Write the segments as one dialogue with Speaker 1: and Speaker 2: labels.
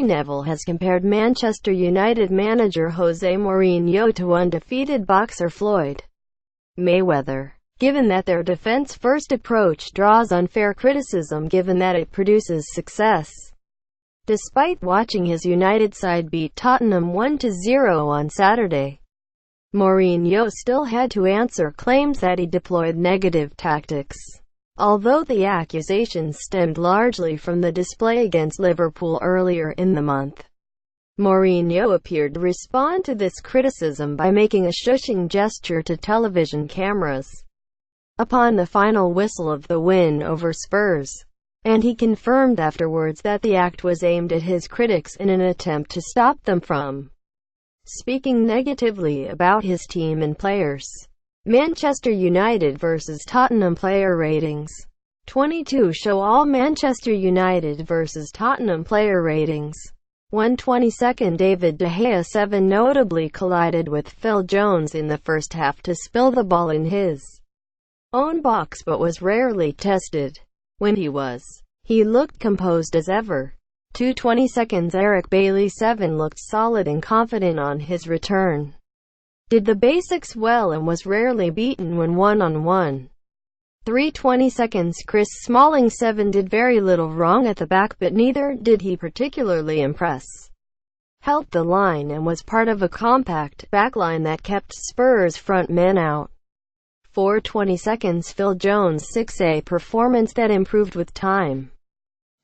Speaker 1: Neville has compared Manchester United manager Jose Mourinho to undefeated boxer Floyd Mayweather, given that their defense-first approach draws unfair criticism given that it produces success. Despite watching his United side beat Tottenham 1-0 on Saturday, Mourinho still had to answer claims that he deployed negative tactics. Although the accusations stemmed largely from the display against Liverpool earlier in the month, Mourinho appeared to respond to this criticism by making a shushing gesture to television cameras upon the final whistle of the win over Spurs, and he confirmed afterwards that the act was aimed at his critics in an attempt to stop them from speaking negatively about his team and players. Manchester United vs Tottenham player ratings. 22 show all Manchester United vs Tottenham player ratings. 1/22 David De Gea 7 notably collided with Phil Jones in the first half to spill the ball in his own box but was rarely tested. When he looked composed as ever. 2/22 Eric Bailly 7 looked solid and confident on his return. Did the basics well and was rarely beaten when one-on-one. 3/22 Chris Smalling 7 did very little wrong at the back but neither did he particularly impress. Helped the line and was part of a compact backline that kept Spurs front men out. 4/22 Phil Jones 6 a performance that improved with time.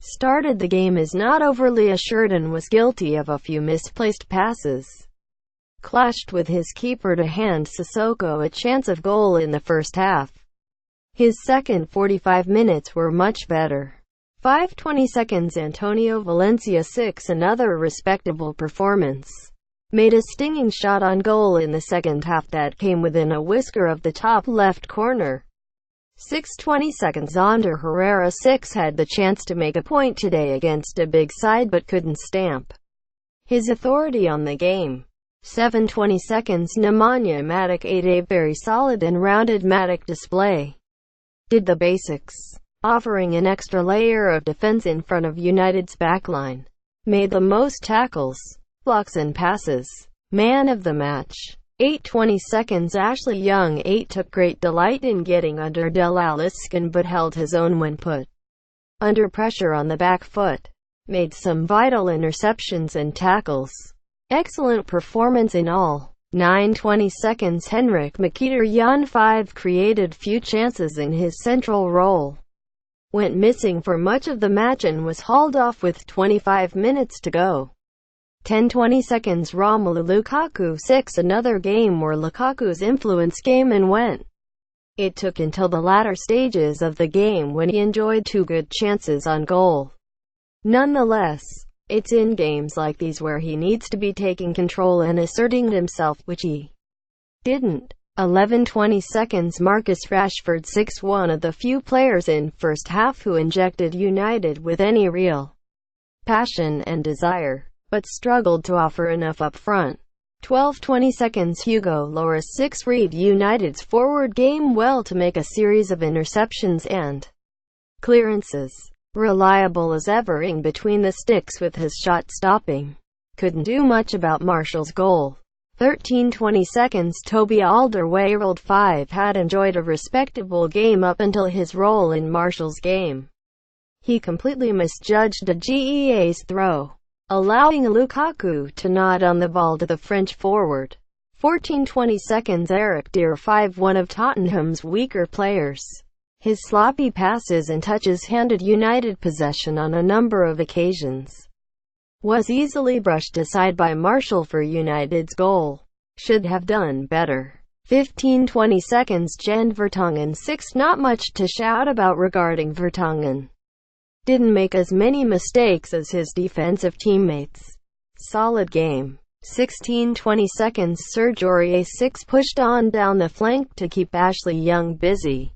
Speaker 1: Started the game as not overly assured and was guilty of a few misplaced passes. Clashed with his keeper to hand Sissoko a chance of goal in the first half. His second 45 minutes were much better. 5/22 Antonio Valencia 6 another respectable performance. Made a stinging shot on goal in the second half that came within a whisker of the top left corner. 6/22 Ander Herrera 6 had the chance to make a point today against a big side but couldn't stamp his authority on the game. 7/22 Nemanja Matic 8 a very solid and rounded Matic display. Did the basics, offering an extra layer of defense in front of United's backline. Made the most tackles, blocks and passes. Man of the match. 8/22 Ashley Young 8 took great delight in getting under Delali's skin but held his own when put under pressure on the back foot. Made some vital interceptions and tackles. Excellent performance in all. 9/22 Henrik Mkhitaryan 5 created few chances in his central role. Went missing for much of the match and was hauled off with 25 minutes to go. 10/22 Romelu Lukaku 6 another game where Lukaku's influence came and went. It took until the latter stages of the game when he enjoyed 2 good chances on goal. Nonetheless, it's in games like these where he needs to be taking control and asserting himself, which he didn't. 11/22 Marcus Rashford 6 one of the few players in first half who injected United with any real passion and desire, but struggled to offer enough up front. 12/22 Hugo Lloris 6 read United's forward game well to make a series of interceptions and clearances. Reliable as ever in between the sticks with his shot stopping. Couldn't do much about Martial's goal. 13/22 Toby Alderweireld 5 had enjoyed a respectable game up until his role in Martial's game. He completely misjudged a GEA's throw, allowing Lukaku to nod on the ball to the French forward. 14/22 Eric Dier 5 one of Tottenham's weaker players. His sloppy passes and touches handed United possession on a number of occasions. Was easily brushed aside by Martial for United's goal. Should have done better. 15/22 Jan Vertonghen 6 not much to shout about regarding Vertonghen. Didn't make as many mistakes as his defensive teammates. Solid game. 16/22 Serge Aurier 6 pushed on down the flank to keep Ashley Young busy.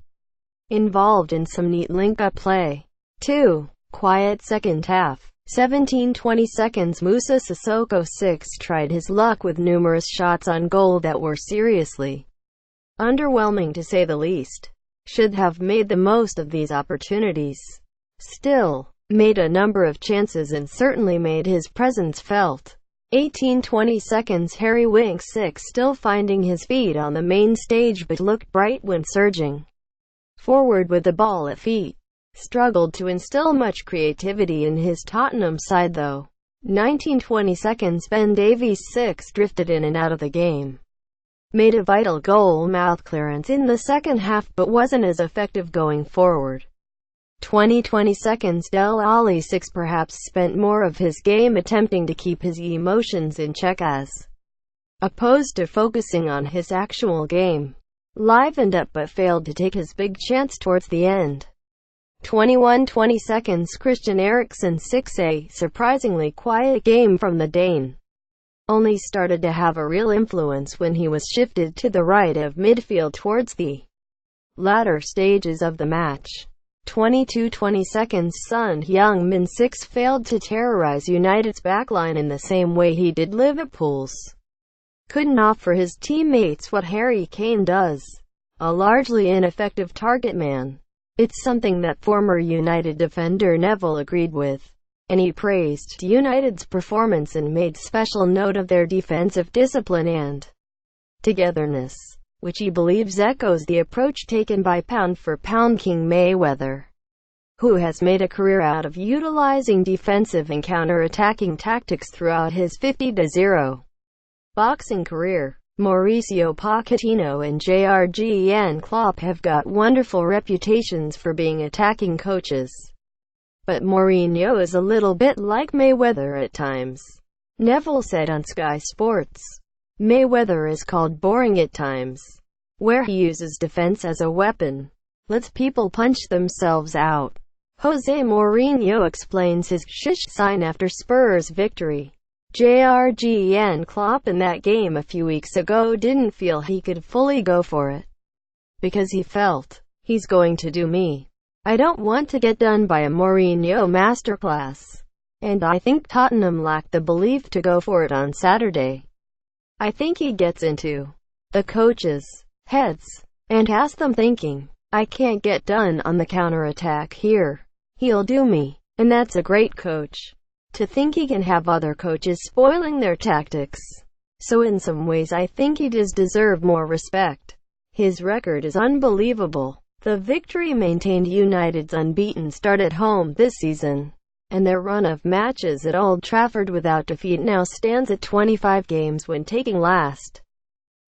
Speaker 1: Involved in some neat link-up play. 2. Quiet second half. 17:20 seconds. Musa Sissoko 6 tried his luck with numerous shots on goal that were seriously underwhelming to say the least. Should have made the most of these opportunities. Still, made a number of chances and certainly made his presence felt. 18:20 seconds. Harry Winks 6 still finding his feet on the main stage but looked bright when surging forward with the ball at feet. Struggled to instill much creativity in his Tottenham side though. 19:20 seconds. Ben Davies 6 drifted in and out of the game. Made a vital goal mouth clearance in the second half but wasn't as effective going forward. 20:20 seconds. Del Ali 6 perhaps spent more of his game attempting to keep his emotions in check as opposed to focusing on his actual game. Livened up but failed to take his big chance towards the end. 21:20 seconds. Christian Eriksen 6 surprisingly quiet game from the Dane. Only started to have a real influence when he was shifted to the right of midfield towards the latter stages of the match. 22:20 seconds. Son Heung-min 6 failed to terrorize United's backline in the same way he did Liverpool's. Couldn't offer his teammates what Harry Kane does. A largely ineffective target man. It's something that former United defender Neville agreed with, and he praised United's performance and made special note of their defensive discipline and togetherness, which he believes echoes the approach taken by pound-for-pound King Mayweather, who has made a career out of utilizing defensive and counter-attacking tactics throughout his 50-0 boxing career. Mauricio Pochettino and Jurgen Klopp have got wonderful reputations for being attacking coaches. But Mourinho is a little bit like Mayweather at times. Neville said on Sky Sports. Mayweather is called boring at times, where he uses defense as a weapon. Lets people punch themselves out. Jose Mourinho explains his shish sign after Spurs victory. Jurgen Klopp in that game a few weeks ago didn't feel he could fully go for it, because he felt, he's going to do me. I don't want to get done by a Mourinho masterclass. And I think Tottenham lacked the belief to go for it on Saturday. I think he gets into the coaches' heads and has them thinking, I can't get done on the counter-attack here. He'll do me. And that's a great coach. To think he can have other coaches spoiling their tactics. So in some ways I think he does deserve more respect. His record is unbelievable. The victory maintained United's unbeaten start at home this season, and their run of matches at Old Trafford without defeat now stands at 25 games when taking last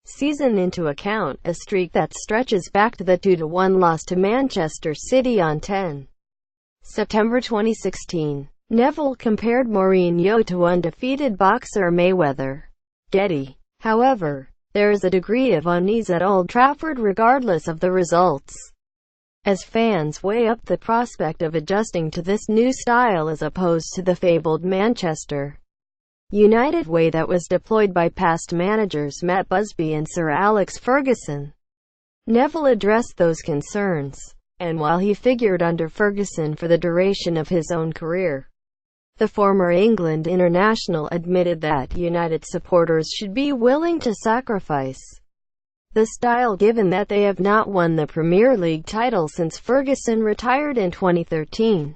Speaker 1: season into account, a streak that stretches back to the 2-1 loss to Manchester City on 10 September 2016. Neville compared Mourinho to undefeated boxer Mayweather. Getty. However, there is a degree of unease at Old Trafford regardless of the results, as fans weigh up the prospect of adjusting to this new style as opposed to the fabled Manchester United way that was deployed by past managers Matt Busby and Sir Alex Ferguson. Neville addressed those concerns, and while he figured under Ferguson for the duration of his own career, the former England international admitted that United supporters should be willing to sacrifice the style given that they have not won the Premier League title since Ferguson retired in 2013.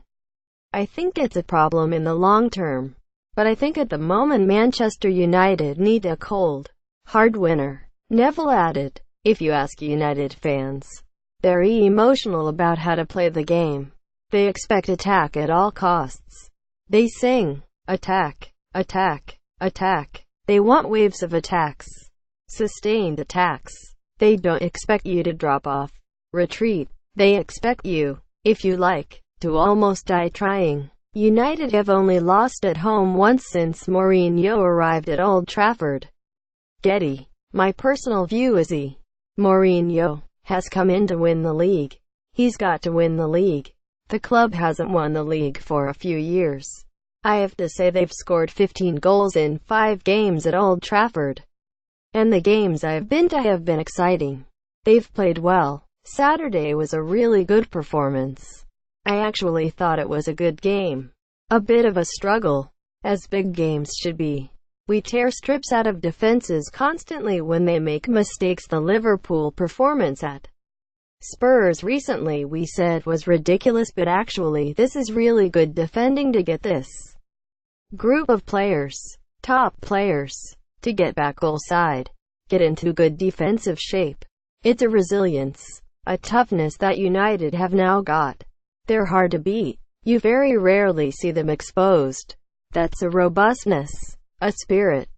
Speaker 1: I think it's a problem in the long term, but I think at the moment Manchester United need a cold, hard winner. Neville added, if you ask United fans, they're emotional about how to play the game. They expect attack at all costs. They sing, attack, attack, attack. They want waves of attacks, sustained attacks. They don't expect you to drop off, retreat. They expect you, if you like, to almost die trying. United have only lost at home once since Mourinho arrived at Old Trafford. Getty. My personal view is Mourinho has come in to win the league. He's got to win the league. The club hasn't won the league for a few years. I have to say they've scored 15 goals in 5 games at Old Trafford. And the games I've been to have been exciting. They've played well. Saturday was a really good performance. I actually thought it was a good game. A bit of a struggle, as big games should be. We tear strips out of defenses constantly when they make mistakes. The Liverpool performance at Spurs recently we said was ridiculous, but actually this is really good defending to get this group of players, top players, to get back goal side, get into good defensive shape. It's a resilience, a toughness that United have now got. They're hard to beat. You very rarely see them exposed. That's a robustness, a spirit,